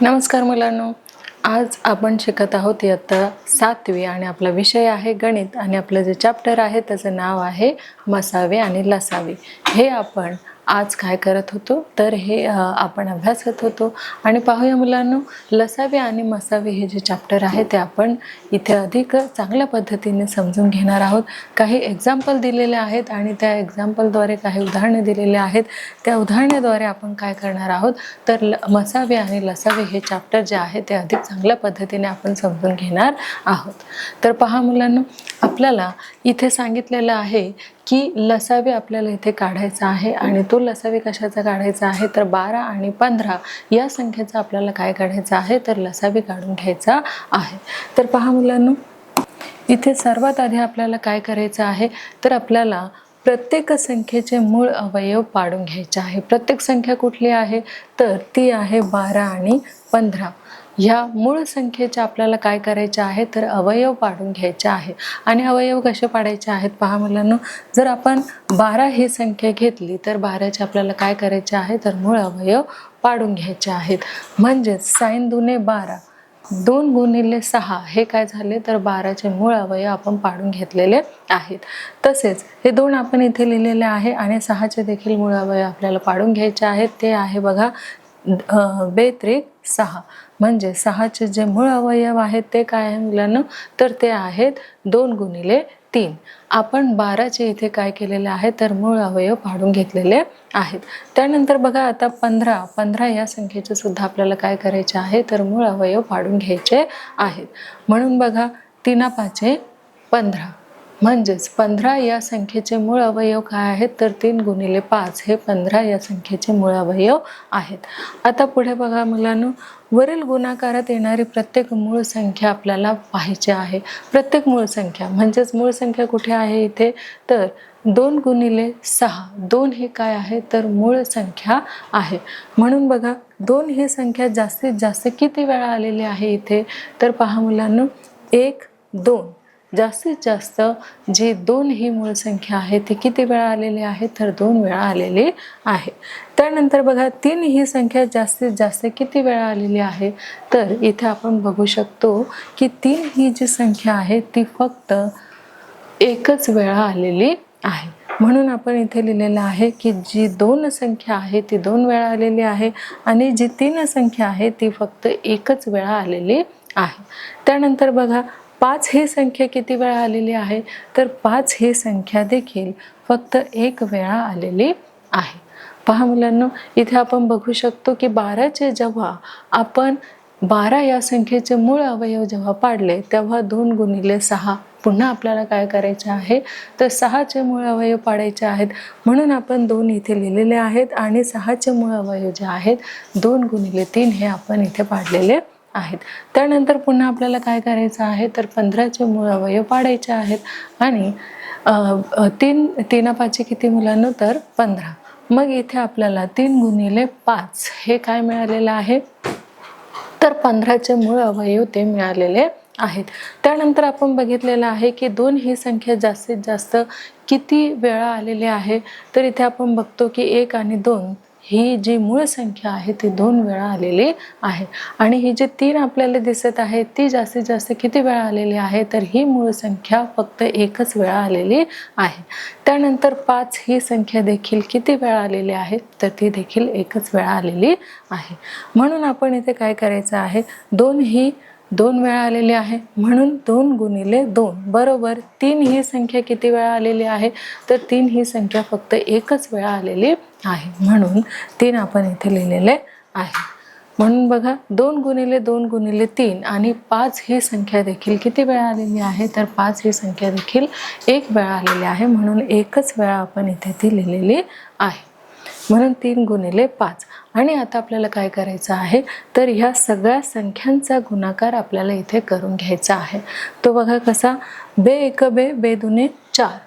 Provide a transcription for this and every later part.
नमस्कार मुलांनो, आज आपण शिकत आहोत इयत्ता 7वी आणि आपला विषय आहे गणित आणि आपलं जे चॅप्टर आहे त्याचं नाव आहे मसावे आणि लसावे। हे आपण आज काय करत होतो तर हे आपण अभ्यासत होतो आणि पाहूया मुलांनो, लसावे आणि मसावे हे जे चॅप्टर आहे ते आपण इथे अधिक चांगल्या पद्धतीने समजून घेणार आहोत। काही एग्जाम्पल दिलेले आहेत आणि त्या एग्जाम्पलद्वारे काही उदाहरणे दिलेले आहेत। त्या उदाहरणाद्वारे आपण काय करणार आहोत तर मसावे आणि लसावे हे चॅप्टर जे आहे ते अधिक चांगल्या पद्धतीने आपण समजून घेणार आहोत। तर पहा मुलांनो, आपल्याला इथे सांगितलेलं आहे की लसावे आपल्याला इथे काढायचा आहे आणि तो लसावे कशाचा काढायचा आहे तर 12 आणि 15 या संख्येचा आपल्याला काय काढायचा आहे तर लसावे काढून घ्यायचा आहे। तर पहा मुलांनो, इथे सर्वात आधी आपल्याला काय करायचं आहे तर आपल्याला प्रत्येक संख्येचे मूळ अवयव पाडून घ्यायचे आहे। प्रत्येक संख्या कुठली आहे तर ती आहे 12 आणि 15। ह्या मूळ संख्येचे आपल्याला काय करायचे आहे तर अवयव पाडून घ्यायचे आहे। आणि अवयव कसे पाडायचे आहेत पहा मुलांनो, जर आपण 12 ही संख्या घेतली तर 12चे आपल्याला काय करायचे आहे तर मूळ अवयव पाडून घ्यायचे आहेत। म्हणजे साइन दुने 12, 2 गुणिले 6 हे काय झाले तर 12चे मूळ अवयव आपण पाडून घेतलेले आहेत। तसेच हे 2 आपण इथे लिहिलेले आहे आणि 6चे देखील मूळ अवयव आपल्याला पाडून घ्यायचे आहेत। ते आहे बघा 2×6, म्हणजे 6चे जे मूळ अवयव आहेत ते काय आहे मुलांना तर ते आहेत 2 गुणिले 3। आपण 12चे इथे काय केलेले आहे तर मूळ अवयव पाडून घेतलेले आहेत। त्यानंतर बघा आता 15 या संख्येचे सुद्धा आपल्याला काय करायचे आहे तर मूळ अवयव पाडून घ्यायचे आहेत। म्हणून बघा 3×5 = 15, म्हणजेच 15 या संख्येचे मूळ अवयव काय आहेत तर 3 गुणिले 5 हे 15 या संख्येचे मूळ अवयव आहेत। आता पुढे बघा मुलांनो, वरील गुणाकारात येणारी प्रत्येक मूळ संख्या आपल्याला पाहायची आहे। प्रत्येक मूळ संख्या म्हणजेच मूळ संख्या कुठे आहे इथे तर 2 गुणिले 6, 2 हे काय आहे तर मूळ संख्या आहे। म्हणून बघा 2 ही संख्या जास्तीत जास्त किती वेळा आलेली आहे इथे तर पहा मुलांनो, 1, 2 जास्तीत जास्त जी 2 ही मूळ संख्या आहे ती किती वेळा आलेली आहे तर 2 वेळा आलेली आहे। त्यानंतर बघा 3 ही संख्या जास्तीत जास्त किती वेळा आलेली आहे तर इथे आपण बघू शकतो की 3 ही जी संख्या आहे ती फक्त एकच वेळा आलेली आहे। म्हणून आपण इथे लिहिलेलं आहे की जी 2 संख्या आहे ती 2 वेळा आलेली आहे आणि जी 3 संख्या आहे ती फक्त एकच वेळा आलेली आहे। त्यानंतर बघा 5 ही संख्या किती वेळा आलेली आहे तर 5 ही संख्या देखील फक्त एक वेळा आलेली आहे। पहा मुलांनो, इथे आपण बघू शकतो की 12चे जेव्हा आपण 12 या संख्येचे मूळ अवयव जेव्हा पाडले तेव्हा 2 गुणिले 6 पुन्हा आपल्याला काय करायचे आहे तर 6चे मूळ अवयव पाडायचे आहेत। म्हणून आपण 2 इथे लिहिलेले आहेत आणि 6चे मूळ अवयव जे आहेत 2 गुणिले 3 हे आपण इथे पाडलेले आहेत। त्यानंतर पुन्हा आपल्याला काय करायचं आहे तर 15चे मूळ अवयव पाडायचे आहेत आणि 3×5 किती मुलांना तर 15। मग इथे आपल्याला 3 गुणिले 5 हे काय मिळालेलं आहे तर 15चे मूळ अवयव ते मिळालेले आहेत। त्यानंतर आपण बघितलेलं आहे की 2 ही संख्या जास्तीत जास्त किती वेळा आलेली आहे तर इथे आपण बघतो की 1 आणि 2 ही जी मूळ संख्या आहे ती 2 वेळा आलेली आहे आणि ही जी 3 आपल्याला दिसत आहे ती जास्तीत जास्त किती वेळा आलेली आहे तर ही मूळ संख्या फक्त एकच वेळा आलेली आहे। त्यानंतर 5 ही संख्या देखील किती वेळा आलेली आहे तर ती देखील एकच वेळा आलेली आहे। म्हणून आपण इथे काय करायचं आहे, 2 ही 2 वेळा आलेली आहे म्हणून 2 गुणिले 2 बरोबर 3 ही संख्या किती वेळा आलेली आहे तर 3 ही संख्या फक्त एकच वेळा आलेली आहे। म्हणून 3 आपण इथे लिहिलेले आहे। म्हणून बघा 2 गुणिले 2 गुणिले 3 आणि 5 ही संख्या देखील किती वेळा आलेली आहे तर 5 ही संख्या देखील एक वेळा आलेली आहे। म्हणून एकच वेळा आपण इथे ती लिहिलेली आहे। म्हणून 3 गुणिले 5 आणि आता आपल्याला काय करायचं आहे तर ह्या सगळ्या संख्यांचा गुणाकार आपल्याला इथे करून घ्यायचा आहे। तो बघा कसा, 2×1 = 2, 2×2 = 4,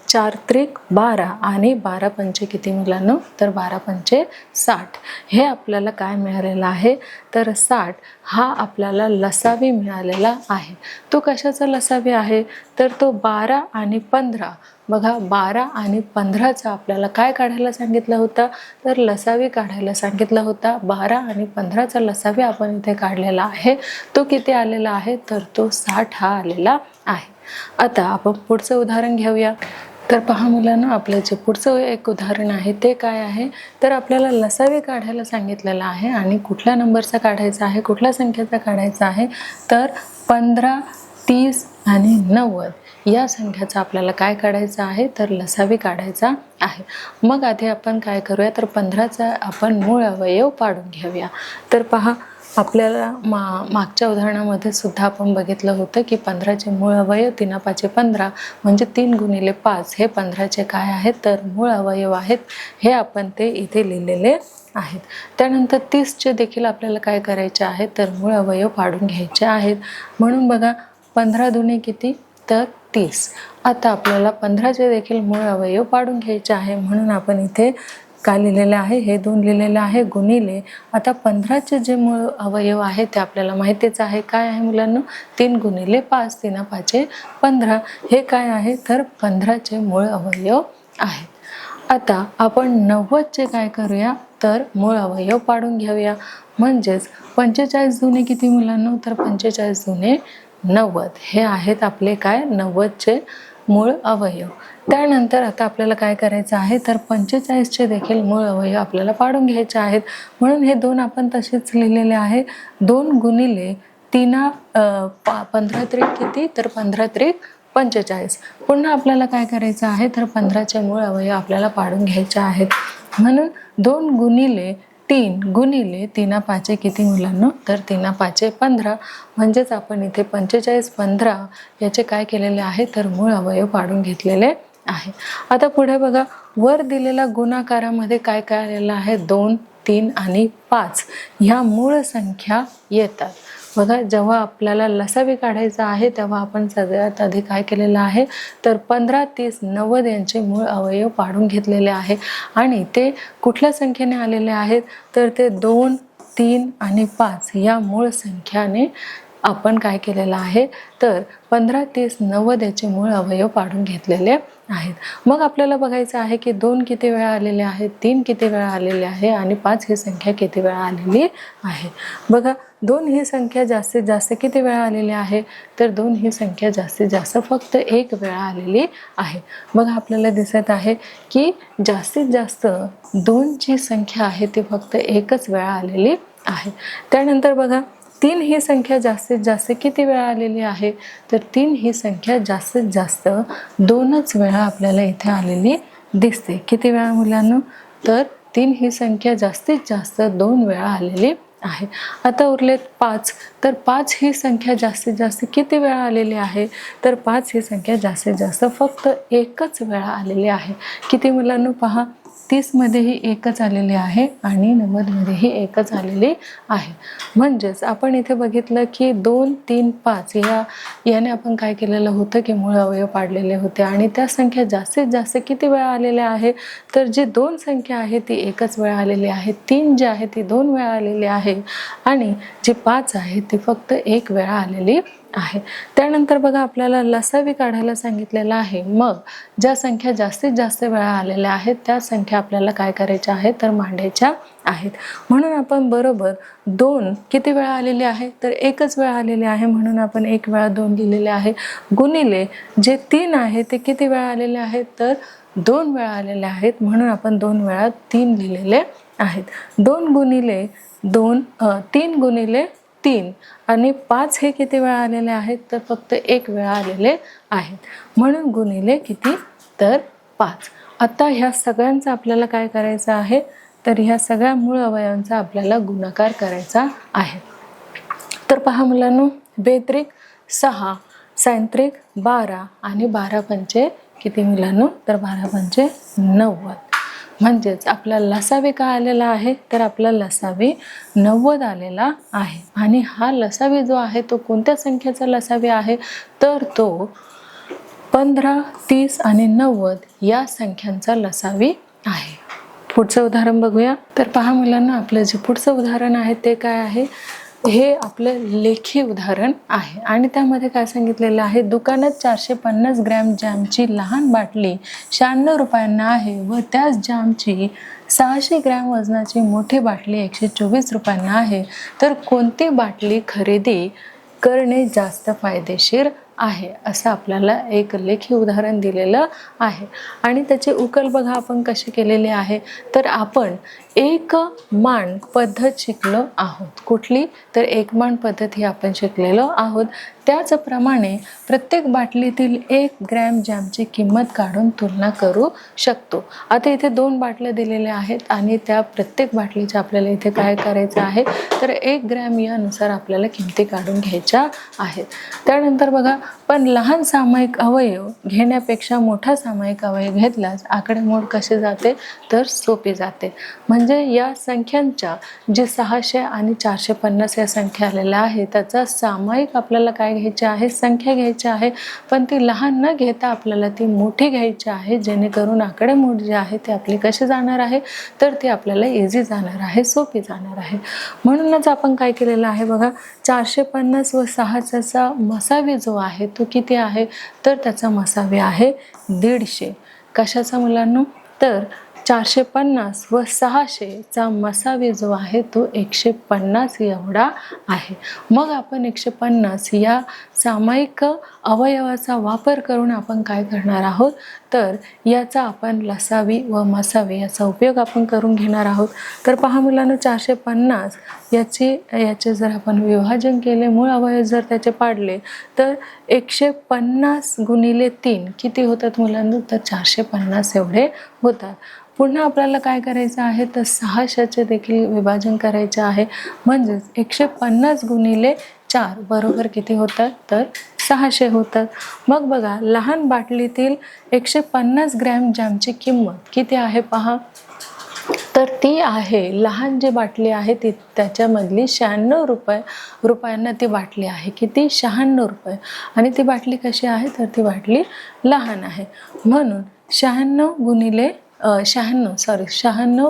4×3 = 12 आणि 12×5 किती मुलांना तर 12×5 = 60। हे आपल्याला काय मिळालेलं आहे तर 60 हा आपल्याला लसावी मिळालेला आहे। तो कशाचा लसावी आहे तर तो 12 आणि 15 बघा 12 आणि 15चा आपल्याला काय काढायला सांगितलं होतं, तर लसावी काढायला सांगितलं होता. 12 आणि 15चा लसावी आपण इथे काढलेला आहे. तो किती आलेला आहे, तर तो 60 हा आलेला आहे. आता आपण पुढचं उदाहरण घेऊया. तर पहा मुलांना, आपलं जे पुढचं एक उदाहरण आहे ते काय आहे, तर आपल्याला लसावी काढायला सांगितलेलं आहे आणि कुठल्या नंबरचा काढायचा आहे, कुठल्या संख्येचा काढायचा आहे, तर 15, 30 आणि 90 या संख्याचा आपल्याला काय काढायचं आहे, तर लसावी काढायचा आहे. मग आधी आपण काय करूया, तर 15चा आपण मूळ अवयव पाडून घेऊया. तर पहा, आपल्याला मागच्या उदाहरणामध्ये सुद्धा आपण बघितलं होतं की 15चे मूळ अवयव 3 5 15 म्हणजे 3 गुणिले 5 हे 15चे काय आहेत, तर मूळ अवयव आहेत. हे आपण ते इथे लिहिलेले आहेत. त्यानंतर 30चे देखील आपल्याला काय करायचे आहे, तर मूळ अवयव पाडून घ्यायचे आहेत. म्हणून बघा 15 दुणे किती, तर 30. आता आपल्याला 15चे देखील मूळ अवयव पाडून घ्यायचे आहे. म्हणून आपण इथे काय लिहिलेलं आहे, हे 2 लिहिलेलं आहे गुणिले. आता 15चे जे मूळ अवयव आहे ते आपल्याला माहितीच आहे. काय आहे मुलांना, 3 गुणिले 5, 3 5 15. हे काय आहे, तर 15चे मूळ अवयव आहेत. आता आपण 90चे काय करूया, तर मूळ अवयव पाडून घेऊया. म्हणजेच 45 दुणे किती मुलांना, तर 45 दुणे 90 हे आहेत आपले काय, 90चे मूळ अवयव. त्यानंतर आता आपल्याला काय करायचं आहे, तर 45चे देखील मूळ अवयव आपल्याला पाडून घ्यायचे आहेत. म्हणून हे 2 आपण तसेच लिहिलेले आहे. 2 गुणिले 3 15 त्रिक किती, तर 15 त्रिक 45. पुन्हा आपल्याला काय करायचं आहे, तर 15चे मूळ अवयव आपल्याला पाडून घ्यायचे आहेत. म्हणून 2 गुणिले 3 गुणिले 3 5 किती मुलांना, तर 3 5 15. म्हणजेच आपण इथे 45 15 याचे काय केलेले आहे, तर मूळ अवयव पाडून घेतलेले आहे. आता पुढे बघा, वर दिलेल्या गुणाकारामध्ये काय काय आलेलं आहे, 2 3 आणि 5 ह्या मूळ संख्या येतात. बघा, जेव्हा आपल्याला लसावी काढायचा आहे तेव्हा आपण सगळ्यात आधी काय केलेलं आहे, तर 15 30 90 यांचे मूळ अवयव पाडून घेतलेले आहे. आणि ते कुठल्या संख्येने आलेले आहेत, तर ते 2 3 आणि 5 या मूळ संख्याने आपण काय केलेलं आहे, तर 15 30 90 याचे मूळ अवयव पाडून घेतलेले आहेत. मग आपल्याला बघायचं आहे की 2 किती वेळा आलेले आहेत, 3 किती वेळा आलेले आहे आणि 5 ही संख्या किती वेळा आलेली आहे. बघा, 2 ही संख्या जास्तीत जास्त किती वेळा आलेली आहे, तर 2 ही संख्या जास्तीत जास्त फक्त 1 वेळा आलेली आहे. बघा, आपल्याला दिसत आहे की जास्तीत जास्त 2ची संख्या आहे ती फक्त 1च वेळा आलेली आहे. त्यानंतर बघा, 3 ही संख्या जास्तीत जास्त किती वेळा आलेली आहे, तर 3 ही संख्या जास्तीत जास्त 2च वेळा आपल्याला इथे आलेली दिसते. किती वेळा मुलांना, तर 3 ही संख्या जास्तीत जास्त 2 वेळा आलेली आहे. आता उरलेत 5. तर 5 ही संख्या जास्तीत जास्त किती वेळा आलेली आहे, तर 5 ही संख्या जास्तीत जास्त फक्त 1च वेळा आलेली आहे. किती मुलांना, पहा, 30 मध्येही 1च आलेली आहे आणि 90 मध्येही 1च आलेली आहे. म्हणजेच आपण इथे बघितलं की 2 3 5 याने आपण काय केलेलं होतं की मूळ अवयव पाडलेले होते. आणि त्या संख्या जास्तीत जास्त किती वेळा आलेल्या आहे, तर जी 2 संख्या आहे ती 1च वेळा आलेली आहे. 3 जी आहे ती 2 वेळा आलेली आहे आणि जी 5 आहे ती फक्त 1 वेळा आलेली आहे. त्यानंतर बघा, आपल्याला लसावी काढायला सांगितलेलं आहे. मग ज्या संख्या जास्तीत जास्त वेळा आलेल्या आहेत त्या संख्या आपल्याला काय करायच्या आहेत, तर मांडायच्या आहेत. म्हणून आपण बरोबर 2 किती वेळा आलेली आहे, तर 1च वेळा आलेली आहे. म्हणून आपण 1 वेळा 2 लिहिलेले आहे. गुणिले जे 3 आहे ते किती वेळा आलेले आहेत, तर 2 वेळा आलेले आहेत. म्हणून आपण 2 वेळा 3 लिहिलेले आहेत. 2 गुणिले 2 3 गुणिले 3 आणि 5 हे किती वेळा आलेले आहेत, तर फक्त 1 वेळा आलेले आहेत. म्हणून गुणिले किती, तर 5. आता ह्या सगळ्यांचा आपल्याला काय करायचं आहे, तर ह्या सगळ्या मूळ अवयवांचा आपल्याला गुणाकार करायचा आहे. तर पहा मुलांनो, बेत्रिक 6, सैंत्रिक 12 आणि 12 पंचे किती मुलांनो, तर 12 पंचे 90. म्हणजेच आपला लसावी काय आलेला आहे, तर आपला लसावी 90 आलेला आहे. आणि हा लसावी जो आहे तो कोणत्या संख्येचा लसावी आहे, तर तो 15 30 आणि 90 या संख्यांचा लसावी आहे. पुढचं उदाहरण बघूया. तर पहा मुलांना, आपलं जे पुढचं उदाहरण आहे ते काय आहे, हे आपलं लेखी उदाहरण आहे आणि त्यामध्ये काय सांगितलेलं आहे, दुकानात 450 ग्रॅम जॅमची लहान बाटली 96 रुपयांना आहे व त्याच जॅमची 600 ग्रॅम वजनाची मोठी बाटली 124 रुपयांना आहे, तर कोणती बाटली खरेदी करणे जास्त फायदेशीर आहे, असं आपल्याला एक लेखी उदाहरण दिलेलं आहे. आणि त्याची उकल बघा आपण कशी केलेली आहे, तर आपण एक मान पद्धत शिकलो आहोत. कुठली तर एक मान पद्धत ही आपण शिकलेलो आहोत. त्याचप्रमाणे प्रत्येक बाटलीतील 1 ग्रॅम जॅमची किंमत काढून तुलना करू शकतो. आता इथे 2 बाटल्या दिलेल्या आहेत आणि त्या प्रत्येक बाटलीच्या आपल्याला इथे काय करायचं आहे, तर 1 ग्रॅम यानुसार आपल्याला किमती काढून घ्यायच्या आहेत. त्यानंतर बघा, पण लहान सामायिक अवयव घेण्यापेक्षा मोठा सामायिक अवयव घेतल्यास आकडेमोड कसे जाते, तर सोपी जाते. म्हणजे या संख्यांच्या जे 600 आणि 450 या संख्या आलेल्या आहेत त्याचा सामायिक आपल्याला काय घ्यायचे आहे, संख्या घ्यायची आहे, पण ती लहान न घेता आपल्याला ती मोठी घ्यायची आहे, जेणेकरून आकडेमोड जे आहे ते आपली कशी जाणार आहे, तर ती आपल्याला इझी जाणार आहे, सोपी जाणार आहे. म्हणूनच आपण काय केलेलं आहे बघा, 450 व 600चा मसावी जो आहे तो किती आहे, तर त्याचा मसावी आहे 150. कशाचा मुलांनो, तर 450 व 600चा मसावी जो आहे तो 150 एवढा आहे. मग आपण 150 या सामायिक अवयवाचा वापर करून आपण काय करणार आहोत, तर याचा आपण लसावी व मसावी याचा उपयोग आपण करून घेणार आहोत. तर पहा मुलांनो, 450 याचे जर आपण विभाजन केले, मूळ अवयव जर त्याचे पाडले, तर 150 गुणिले 3 किती होतात मुलांनो, तर 450 एवढे होतात. पुन्हा आपल्याला काय करायचं आहे, तर 600चे देखील विभाजन करायचे आहे. म्हणजेच 150 गुणिले 4 बरोबर किती होतात, तर 600 होतात. मग बघा, लहान बाटलीतील 150 ग्रॅम जॅमची किंमत किती आहे पहा, तर ती आहे, लहान जी बाटली आहे ती त्याच्यामधली 96 रुपयांना ती बाटली आहे. किती, 96 रुपये. आणि ती बाटली कशी आहे, तर ती बाटली लहान आहे. म्हणून 96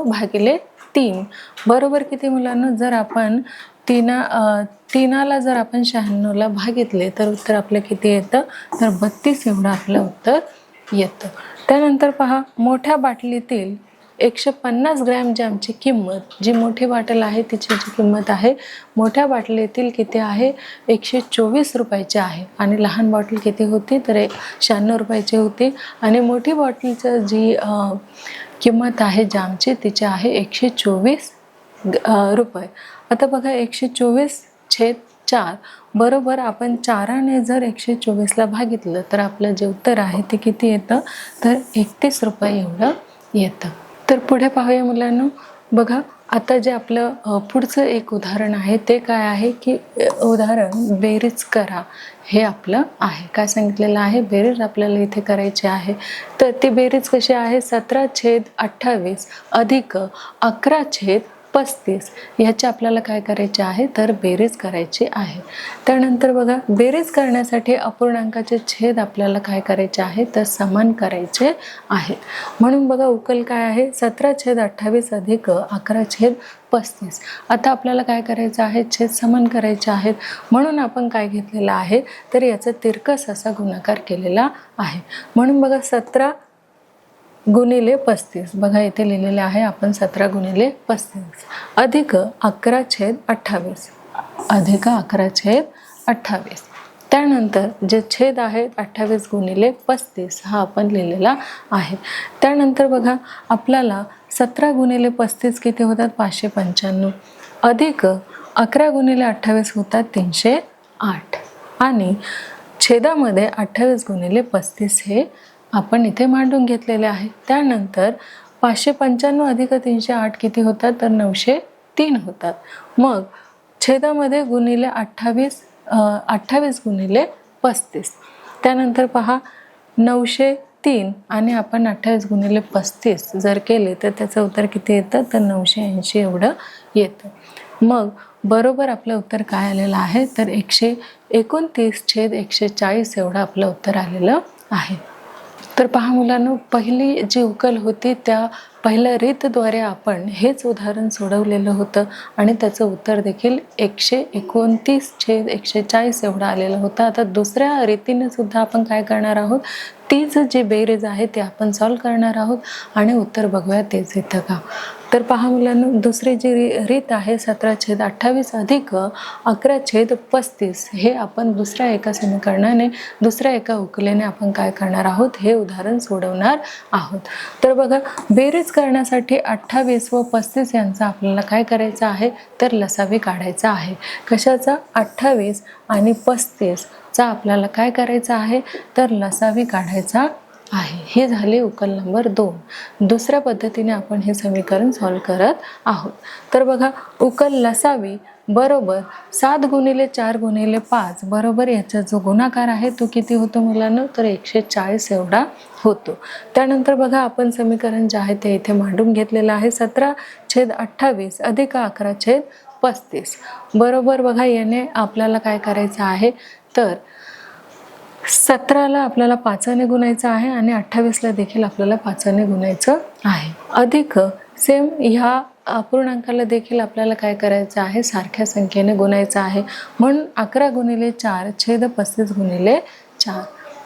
भागिले 3 बरोबर किती मुलांना, जर आपण तीनाला जर आपण 96ला भागितले तर उत्तर आपलं किती येतं, तर 32 एवढं आपलं उत्तर येतं. त्यानंतर पहा, मोठ्या बाटलीतील 150 ग्रॅम जॅमची किंमत, जी मोठी बाटल आहे तिची जी किंमत आहे मोठ्या बाटलीतील किती आहे, 124 रुपयाची आहे. आणि लहान बॉटल किती होती, तर 96 रुपयाची होती. आणि मोठी बॉटलचं जी किंमत आहे जामची तिची आहे 124 रुपये. आता बघा, 124/4 बरोबर आपण 4ने जर 124ला भागितलं तर आपलं जे उत्तर आहे ते किती येतं, तर 31 रुपये एवढं येतं. तर पुढे पाहूया मुलांनो. बघा, आता जे आपलं पुढचं एक उदाहरण आहे ते काय आहे, की उदाहरण बेरीज करा हे आपलं आहे. काय सांगितलेलं आहे, बेरीज आपल्याला इथे करायची आहे. तर ती बेरीज कशी आहे, 17/28 अधिक 11/35 ह्याची आपल्याला काय करायचे आहे, तर बेरीज करायची आहे. त्यानंतर बघा, बेरीज करण्यासाठी अपूर्णांकाचे छेद आपल्याला काय करायचे आहे, तर समान करायचे आहेत. म्हणून बघा, उकल काय आहे, 17/28 अधिक 11/35. आता आपल्याला काय करायचं आहे, छेद समान करायचे आहेत. म्हणून आपण काय घेतलेलं आहे, तर याचा तिरकस असा गुणाकार केलेला आहे. म्हणून बघा, 17 गुणिले 35 बघा इथे लिहिलेले आहे आपण, 17 गुणिले 35 अधिक 11/28 अधिक 11/28. त्यानंतर जे छेद आहे 28 गुणिले 35 हा आपण लिहिलेला आहे. त्यानंतर बघा, आपल्याला 17 गुणिले 35 किती होतात, 595 अधिक 11 गुणिले 28 होतात 308. आणि छेदामध्ये 28 गुणिले 35 हे आपण इथे मांडून घेतलेले आहे. त्यानंतर 595 अधिक 308 किती होतात, तर 903 होतात. मग छेदामध्ये गुणिले 28 गुणिले 35. त्यानंतर पहा, 903 आणि आपण 28 गुणिले 35 जर केले तर त्याचं उत्तर किती येतं, तर 980 एवढं येतं. मग बरोबर आपलं उत्तर काय आलेलं आहे, तर 129/140 एवढं आपलं उत्तर आलेलं आहे. तर पहा मुलांनो, पहिली जी उकल होती त्या पहिल्या रीतद्वारे आपण हेच उदाहरण सोडवलेलं होतं आणि त्याचं उत्तर देखील 129/140 एवढं आलेलं होतं. आता दुसऱ्या रीतीने सुद्धा आपण काय करणार आहोत, तीच जी बेरीज आहे ती आपण सॉल्व करणार आहोत आणि उत्तर बघूया तेच येतं का. तर पहा मुलांनो, दुसरी जी रीत आहे 17/28 अधिक 11/35 हे आपण दुसऱ्या एका समीकरणाने, दुसऱ्या एका उकलेने आपण काय करणार आहोत, हे उदाहरण सोडवणार आहोत. तर बघा, बेरीज करण्यासाठी 28 व 35 यांचा आपल्याला काय करायचं आहे, तर लसावी काढायचा आहे. कशाचा? 28 आणि 35 चा आपल्याला काय करायचं आहे, तर लसावी काढायचा आहे. हे झाले उकल नंबर 2. दुसऱ्या पद्धतीने आपण हे समीकरण सॉल्व करत आहोत. तर बघा, उकल लसावी बरोबर 7 गुणिले 4 गुणिले 5 बरोबर याचा जो गुणाकार आहे तो किती होतो मुलांनो, तर 140 एवढा होतो. त्यानंतर बघा, आपण समीकरण जे आहे ते इथे मांडून घेतलेलं आहे. 17/28 अधिक 11/35 बरोबर. बघा, याने आपल्याला काय करायचं आहे, तर 17ला आपल्याला 5ने गुणायचं आहे आणि 28ला देखील आपल्याला 5ने गुणायचं आहे. अधिक सेम ह्या अपूर्णांकाला देखील आपल्याला काय करायचं आहे, सारख्या संख्येने गुणायचं आहे. म्हणून 11 गुणिले 4 छेद 35 गुणिले 4.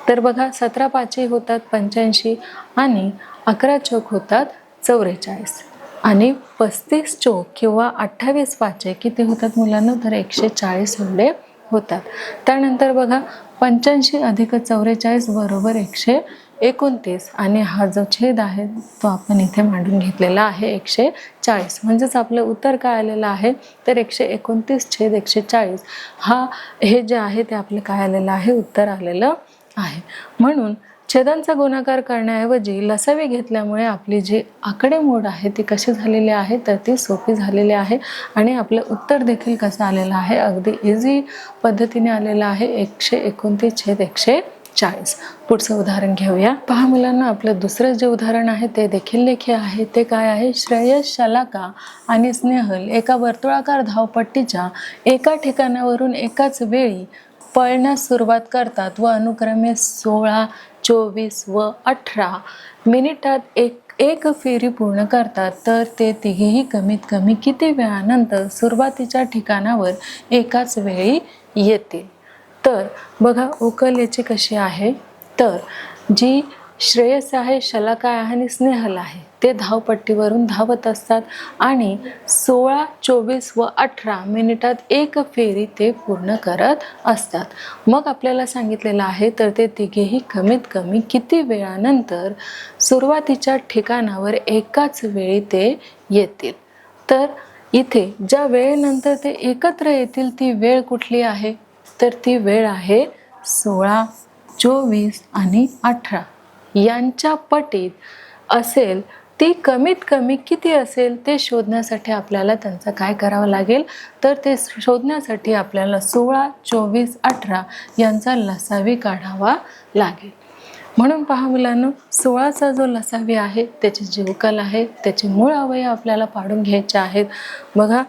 तर बघा, 17 5 होतात 85 आणि 11 चौक होतात 44 आणि 35 चौक किंवा 28 5 किती होतात मुलांना, तर 140 एवढे होतात. त्यानंतर बघा, 85 अधिक 44 बरोबर 129 आणि हा जो छेद आहे तो आपण इथे मांडून घेतलेला आहे 140. म्हणजेच आपलं उत्तर काय आलेलं आहे, तर 129/140 हे जे आहे ते आपलं काय आलेलं आहे, उत्तर आलेलं आहे. म्हणून छेदांचा गुणाकार करण्याऐवजी लसावी घेतल्यामुळे आपली जी आकडेमोड आहे ती कशी झालेली आहे, तर ती सोपी झालेली आहे आणि आपलं उत्तर देखील कसं आलेलं आहे, अगदी इझी पद्धतीने आलेलं आहे 129/140. पुढचं उदाहरण घेऊया. पहा मुलांना, आपलं दुसरं जे उदाहरण आहे ते देखील लेखी आहे. ते काय आहे, श्रेयस, शलाका आणि स्नेहल एका वर्तुळाकार धावपट्टीच्या एका ठिकाणावरून एकाच वेळी पळण्यास सुरुवात करतात व अनुक्रमे 16, 24 व 18 मिनिटात एक फेरी पूर्ण करतात. तर ते तिघेही कमीत कमी किती वेळानंतर सुरुवातीच्या ठिकाणावर एकाच वेळी येतील. तर बघा, उकल याची कशी आहे, तर जी श्रेयस आहे, शलाका आहे आणि स्नेहल आहे ते धावपट्टीवरून धावत असतात आणि 16, 24 व 18 मिनिटात एक फेरी ते पूर्ण करत असतात. मग आपल्याला सांगितलेलं आहे, तर ते तिघेही कमीत कमी किती वेळानंतर सुरुवातीच्या ठिकाणावर एकाच वेळी ते येतील. तर इथे ज्या वेळेनंतर ते एकत्र येतील ती वेळ कुठली आहे, तर ती वेळ आहे 16, 24 आणि 18 यांच्या पटीत असेल. ती कमीत कमी किती असेल ते शोधण्यासाठी आपल्याला त्यांचं काय करावं लागेल, तर ते शोधण्यासाठी आपल्याला 16, 24, 18 यांचा लसावी काढावा लागेल. म्हणून पहा मुलांनो, 16चा जो लसावी आहे त्याची जी उकल आहे त्याचे मूळ अवयव आपल्याला पाडून घ्यायचे आहेत. बघा,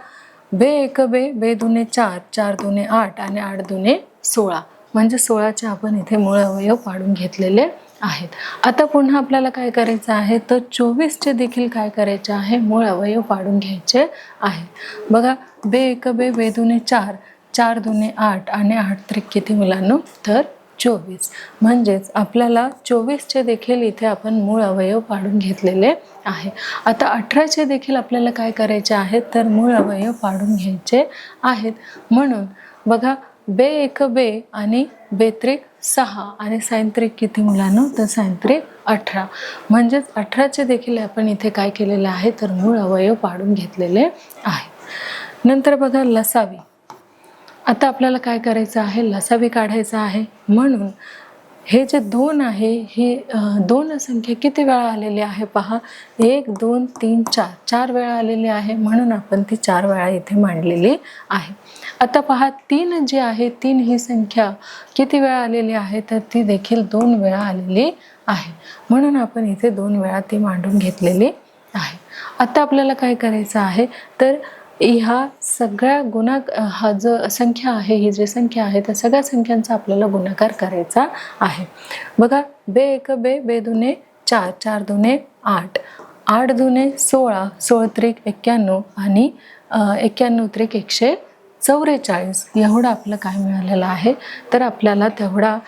बे 1 बे, बे 2 4, 4 2 8 आणि 8 2 16 म्हणजे 16चे आपण इथे मूळ अवयव पाडून घेतलेले आहेत. आता पुन्हा आपल्याला काय करायचं आहे, तर 24चे देखील काय करायचे आहे, मूळ अवयव पाडून घ्यायचे आहेत. बघा, बे 1 बे, बे 2 4, 4 2 8 आणि 8 3 किती मुलांनो, तर 24. म्हणजेच आपल्याला 24चे देखील इथे आपण मूळ अवयव पाडून घेतलेले आहे. आता 18चे देखील आपल्याला काय करायचे आहेत, तर मूळ अवयव पाडून घ्यायचे आहेत. म्हणून बघा, बे 1 बे आणि बे 3 6 आणि साइन 3 किती मुलांनो, तर साइन 3 18. म्हणजेच 18चे देखील आपण इथे काय केलेले आहे, तर मूळ अवयव पाडून घेतलेले आहे. नंतर बघा, लसावी. आता आपल्याला काय करायचं आहे, लसावी काढायचा आहे. म्हणून हे जे 2 आहे, हे 2 संख्या किती वेळा आलेली आहे पहा, 1 2 3 4 4 वेळा आलेली आहे. म्हणून आपण ती 4 वेळा इथे मांडलेली आहे. आता पहा, 3 जी आहे, 3 ही संख्या किती वेळा आलेली आहे, तर ती देखील 2 वेळा आलेली आहे. म्हणून आपण इथे 2 वेळा ती मांडून घेतलेली आहे. आता आपल्याला काय करायचं आहे, तर ह्या सगळ्या हा जो संख्या आहे, ही जी संख्या आहे त्या सगळ्या संख्यांचा आपल्याला गुणाकार करायचा आहे. बघा, बे एक बे, बे दुने 4, 4 दुने 8, 8 दुने 16, 16 त्रिक 91 आणि 91 त्रिक 144 एवढं आपलं काय मिळालेलं आहे. तर आपल्याला तेवढा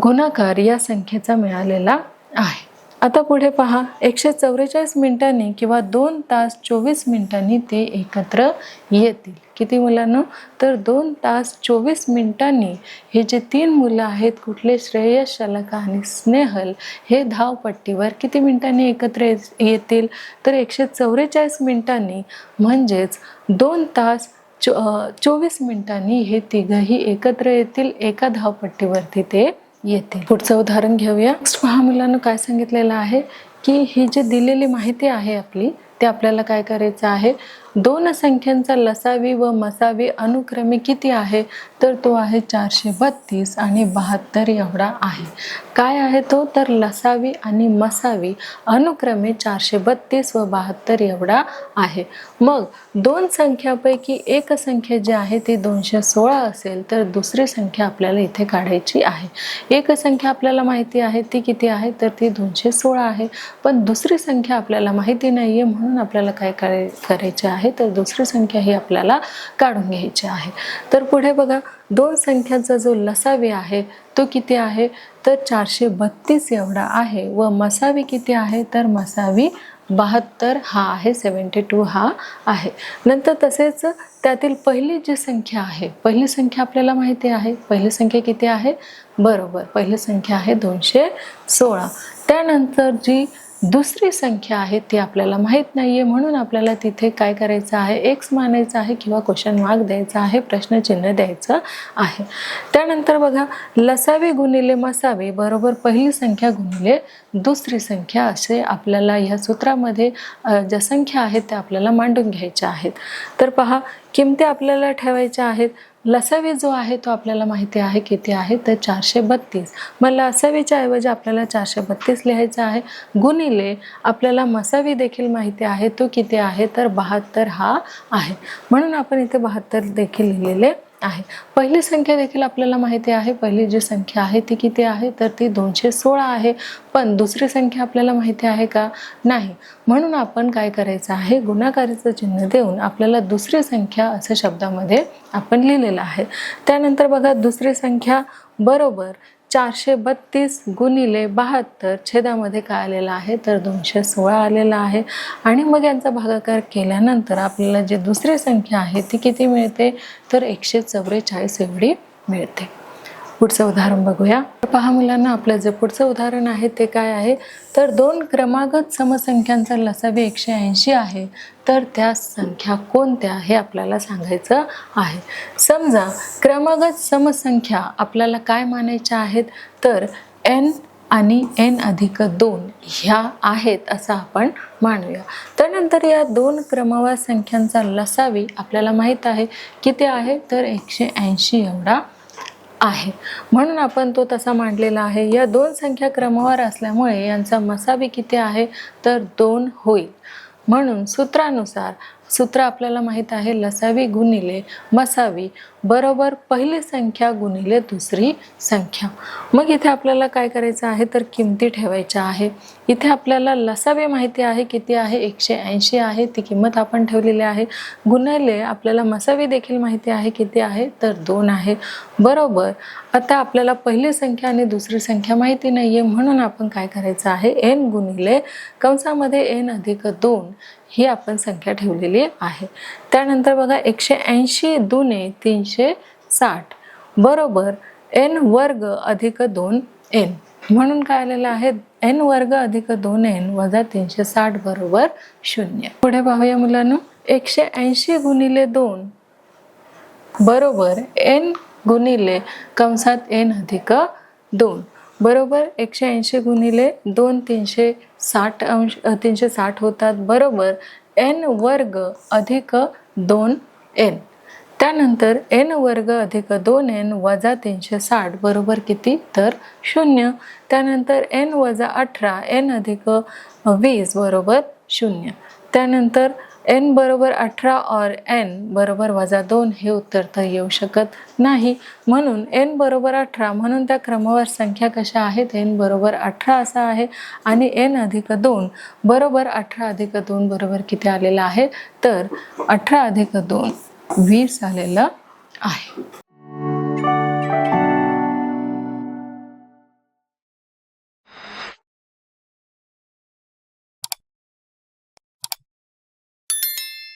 गुणाकार या संख्येचा मिळालेला आहे. आता पुढे पहा, 144 मिनिटांनी किंवा 2 तास 24 मिनिटांनी ते एकत्र येतील. किती मुलांनो? तर 2 तास 24 मिनिटांनी हे जे 3 मुलं आहेत, कुठले, श्रेयस, शलाका आणि स्नेहल, हे धावपट्टीवर किती मिनिटांनी एकत्र येतील? तर 144 मिनिटांनी, म्हणजेच 2 तास 24 मिनिटांनी हे तिघही एकत्र येतील. एका धावपट्टीवरती ते येते. पुढचं उदाहरण घेऊया. नेक्स्ट पहा मुलांना काय सांगितलेलं आहे की ही जी दिलेली माहिती आहे आपली, ते आपल्याला काय करायचं आहे, दोन संख्यांचा लसावी व मसावी अनुक्रमे किती आहे? तर तो आहे 432 आणि 72 एवढा आहे. काय आहे तो? तर लसावी आणि मसावी अनुक्रमे 432 व 72 एवढा आहे. मग दोन संख्यापैकी एक संख्या जी आहे ती 216 असेल तर दुसरी संख्या आपल्याला इथे काढायची आहे. एक संख्या आपल्याला माहिती आहे ती किती आहे? तर ती 216 आहे. पण दुसरी संख्या आपल्याला माहिती नाहीये, म्हणून आपल्याला काय करायचे आहे, तर दुसरी संख्या ही आपल्याला काढून घ्यायची आहे. तर पुढे बघा, दोन संख्यांचा जो लसावी आहे तो किती आहे? तर 432 एवढा आहे. व मसावी किती आहे? तर मसावी 72 हा आहे, 72 हा आहे. नंतर तसेच त्यातील पहिली जी संख्या आहे, पहिली संख्या आपल्याला माहिती आहे. पहिली संख्या किती आहे? बरोबर, पहिली संख्या आहे 216. त्यानंतर जी दुसरी संख्या आहे ती आपल्याला माहीत नाहीये, म्हणून आपल्याला तिथे काय करायचं आहे, एक्स मानायचं आहे किंवा क्वेश्चन मार्क द्यायचा आहे, प्रश्नचिन्ह द्यायचं आहे. त्यानंतर बघा, लसावी गुणिले मसावी बरोबर पहिली संख्या गुणिले दुसरी संख्या, असे आपल्याला या सूत्रामध्ये ज्या संख्या आहेत त्या आपल्याला मांडून घ्यायच्या आहेत. तर पहा, किमती आपल्याला ठेवायच्या आहेत. लसावी जो आहे तो आपल्याला माहिती आहे किती आहे, तर 432. मग लसावीच्या ऐवजी आपल्याला 432 लिहायचा आहे. गुणिले आपल्याला मसावी देखील माहिती आहे, तो किती आहे, तर 72 हा आहे. म्हणून आपण इथे 72 देखील लिहिलेले आहे. पहिली संख्या देखील आपल्याला माहिती आहे. पहिली जी संख्या आहे ती किती आहे, तर ती 216 आहे. पण दुसरी संख्या आपल्याला माहिती आहे का? नाही. म्हणून आपण काय करायचं आहे, गुणाकाराचं चिन्ह देऊन आपल्याला दुसरी संख्या असं शब्दामध्ये आपण लिहिलेलं आहे. त्यानंतर बघा, दुसरी संख्या बरोबर 432 गुणिले 72 छेदामध्ये काय आलेलं आहे, तर 216 आलेला आहे. आणि मग यांचा भागाकार केल्यानंतर आपल्याला जी दुसरी संख्या आहे ती किती मिळते, तर 144 एवढी मिळते. पुढचं उदाहरण बघूया. पहा मुलांना, आपलं जे पुढचं उदाहरण आहे ते काय आहे, तर दोन क्रमागत समसंख्यांचा लसावी 180 आहे. तर त्या संख्या कोणत्या हे आपल्याला सांगायचं आहे. समजा क्रमागत समसंख्या आपल्याला काय मानायच्या आहेत, तर n आणि n+2 ह्या आहेत असं आपण मानूया. त्यानंतर या दोन क्रमवार संख्यांचा लसावी आपल्याला माहित आहे किती आहे, तर 180 एवढा आहे. म्हणून आपण तो तसा मांडलेला आहे. या दोन संख्या क्रमवार असल्यामुळे यांचा मसावी किती आहे, तर 2 होईल. म्हणून सूत्रानुसार, सूत्र आपल्याला माहित आहे, लसावी गुणिले मसावी बरोबर पहिली संख्या गुणिले दुसरी संख्या. मग इथे आपल्याला काय करायचं आहे, तर किमती ठेवायच्या आहे. इथे आपल्याला लसावी माहिती आहे किती आहे, 180 आहे, ती किंमत आपण ठेवलेली आहे. गुणिले आपल्याला मसावी देखील माहिती आहे किती आहे, तर 2 आहे. बरोबर, आता आपल्याला पहिली संख्या आणि दुसरी संख्या माहिती नाहीये, म्हणून आपण काय करायचं आहे, n गुणिले कंसामध्ये n+2 ही आपण संख्या ठेवलेली आहे. त्यानंतर बघा, 180 दुने 360 बरोबर n वर्ग अधिक 2n. म्हणून काय आलेलं आहे, n वर्ग अधिक 2n वजा 360 बरोबर 0. पुढे पाहूया मुलांनो, 180 गुणिले 2 बरोबर n गुणिले कंसात n+2 बरोबर 180 गुणिले 2 360 होतात, बरोबर n वर्ग अधिक 2n. त्यानंतर n वर्ग अधिक 2n वजा 360 बरोबर किती, तर 0. त्यानंतर n वजा 18 n अधिक 20 बरोबर 0. त्यानंतर n बरोबर 18 और n बरोबर -2 हे उत्तर तर येऊ शकत नाही. म्हणून n बरोबर 18 म्हणून त्या क्रमवार संख्या कशा आहेत, n बरोबर 18 असा आहे आणि n अधिक 2 बरोबर 18 अधिक 2 बरोबर किती आलेलं आहे, तर 18 अधिक 2 20 आलेलं आहे.